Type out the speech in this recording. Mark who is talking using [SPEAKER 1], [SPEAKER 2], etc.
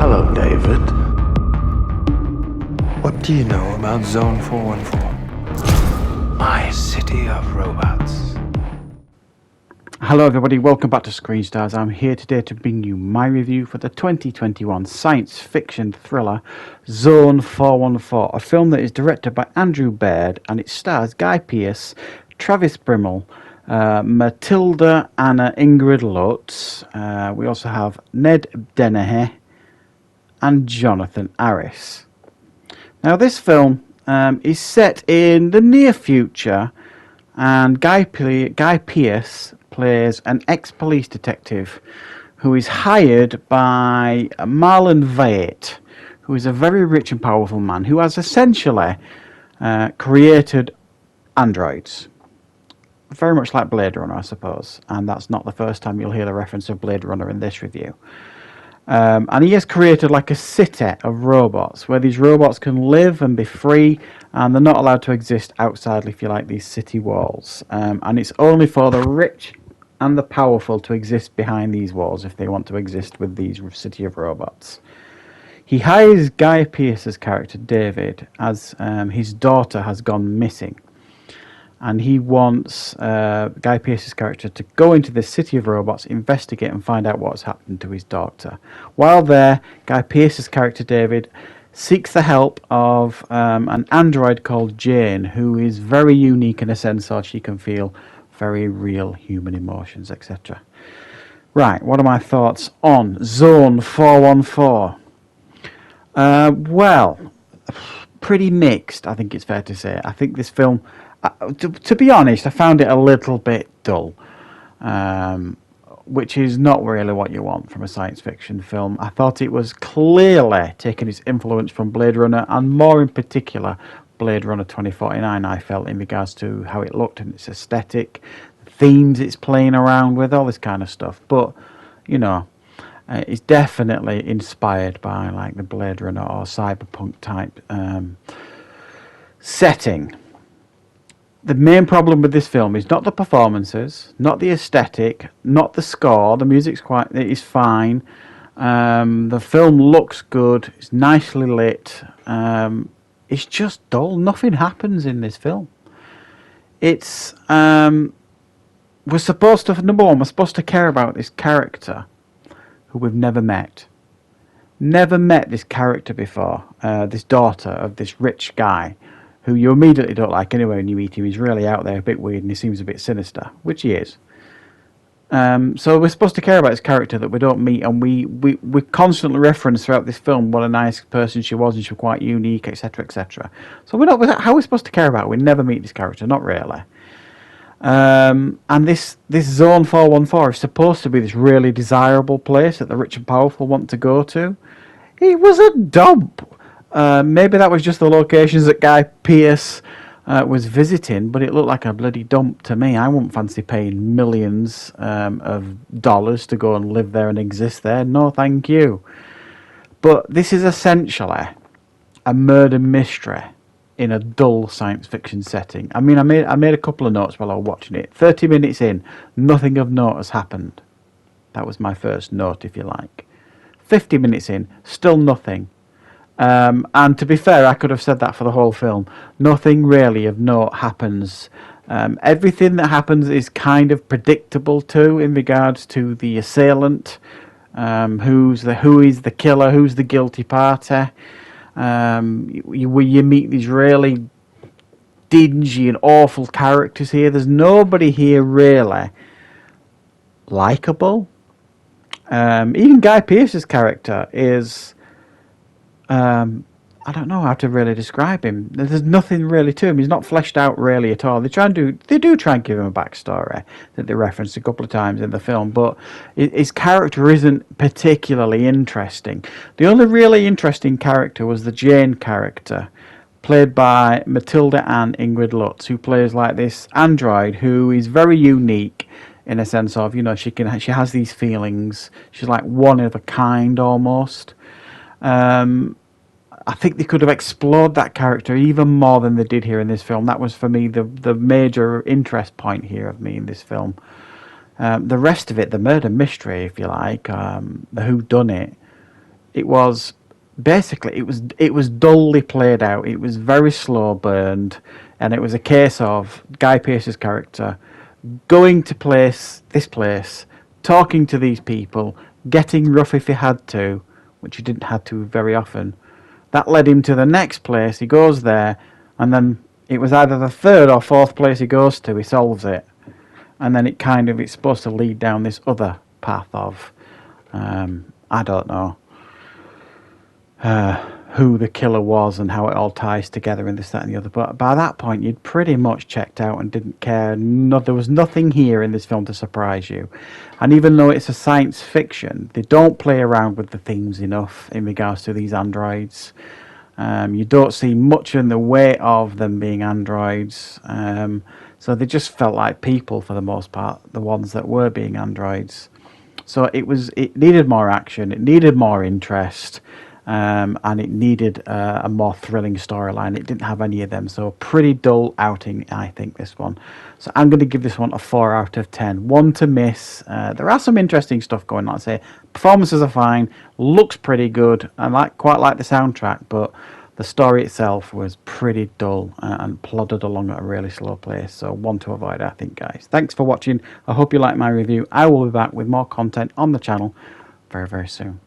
[SPEAKER 1] Hello, David. What do you know about Zone 414? My city of robots.
[SPEAKER 2] Hello everybody, welcome back to Screenstars. I'm here today to bring you my review for the 2021 science fiction thriller Zone 414, a film that is directed by Andrew Baird and it stars Guy Pearce, Travis Bimmel, Matilda Anna Ingrid Lutz. We also have Ned Dennehy and Jonathan Harris. Now this film is set in the near future, and Guy Pearce plays an ex-police detective who is hired by Marlon Veidt, who is a very rich and powerful man who has essentially created androids. Very much like Blade Runner, I suppose, and that's not the first time you'll hear the reference of Blade Runner in this review. And he has created like a city of robots where these robots can live and be free, and they're not allowed to exist outside, if you like, these city walls. And it's only for the rich and the powerful to exist behind these walls if they want to exist with these city of robots. He hires Guy Pearce's character David as his daughter has gone missing. And he wants Guy Pearce's character to go into this city of robots, investigate and find out what's happened to his daughter. While there, Guy Pearce's character David seeks the help of an android called Jane, who is very unique in a sense that she can feel very real human emotions, etc. Right, what are my thoughts on Zone 414? Well, pretty mixed, I think it's fair to say. I think this film, to be honest, I found it a little bit dull, which is not really what you want from a science fiction film. I thought it was clearly taking its influence from Blade Runner, and more in particular Blade Runner 2049, I felt, in regards to how it looked and its aesthetic, the themes it's playing around with, all this kind of stuff. But, you know, it's definitely inspired by like the Blade Runner or cyberpunk type setting. The main problem with this film is not the performances, not the aesthetic, not the score. The music's is fine. The film looks good. It's nicely lit. It's just dull. Nothing happens in this film. It's we're supposed to, number one, we're supposed to care about this character who we've never met. Never met this character before. This daughter of this rich guy, who you immediately don't like anyway when you meet him. He's really out there, a bit weird, and he seems a bit sinister, which he is. So we're supposed to care about this character that we don't meet, and we constantly reference throughout this film what a nice person she was, and she was quite unique, etc., etc. So we're not, how are we supposed to care about it? We never meet this character, not really. And this Zone 414 is supposed to be this really desirable place that the rich and powerful want to go to. It was a dump. Maybe that was just the locations that Guy Pearce was visiting, but it looked like a bloody dump to me. I wouldn't fancy paying millions of dollars to go and live there and exist there. No, thank you. But this is essentially a murder mystery in a dull science fiction setting. I mean, I made a couple of notes while I was watching it. 30 minutes in, nothing of note has happened. That was my first note, if you like. 50 minutes in, still nothing. And to be fair, I could have said that for the whole film. Nothing really of note happens. Everything that happens is kind of predictable too, in regards to the assailant, who is the killer, who's the guilty party. You meet these really dingy and awful characters here. There's nobody here really likable. Even Guy Pearce's character is, I don't know how to really describe him. There's nothing really to him. He's not fleshed out really at all. They do try and give him a backstory that they referenced a couple of times in the film, but his character isn't particularly interesting. The only really interesting character was the Jane character, played by Matilda Ann Ingrid Lutz, who plays like this android who is very unique in a sense of, you know, she has these feelings. She's like one of a kind almost. I think they could have explored that character even more than they did here in this film. That was for me the major interest point here of me in this film. The rest of it, the murder mystery, if you like, the whodunit, it was basically it was dully played out. It was very slow burned, and it was a case of Guy Pearce's character going to this place, talking to these people, getting rough if he had to, which he didn't have to very often. That led him to the next place. He goes there, and then it was either the third or fourth place he goes to, he solves it, and then it's supposed to lead down this other path of I don't know who the killer was and how it all ties together and this, that, and the other. But by that point, you'd pretty much checked out and didn't care. No, there was nothing here in this film to surprise you. And even though it's a science fiction, they don't play around with the themes enough in regards to these androids. You don't see much in the way of them being androids. So they just felt like people for the most part, the ones that were being androids. So it needed more action, it needed more interest. And it needed a more thrilling storyline. It didn't have any of them, so pretty dull outing, I think, this one. So I'm going to give this one a 4 out of 10. One to miss. There are some interesting stuff going on. I say performances are fine, looks pretty good. I quite like the soundtrack, but the story itself was pretty dull and plodded along at a really slow pace. So one to avoid, I think, guys. Thanks for watching. I hope you like my review. I will be back with more content on the channel very, very soon.